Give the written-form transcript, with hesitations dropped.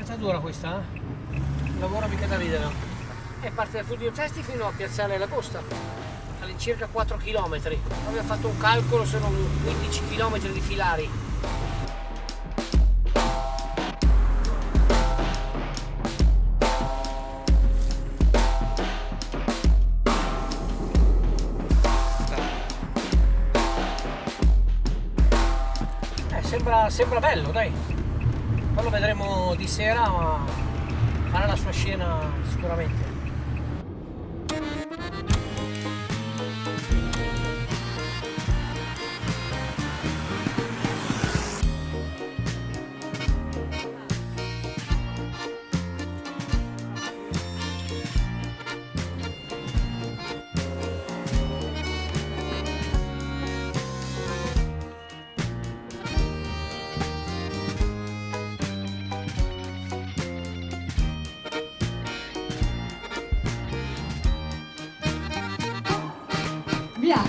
È dura questa, eh? Un lavoro mica da ridere. E parte dal Fulvio Testi fino a Piazzale La Costa, all'incirca 4 km. Abbiamo fatto un calcolo, sono 15 km di filari. Sembra bello, dai. Poi lo vedremo di sera, ma farà la sua scena sicuramente. Via!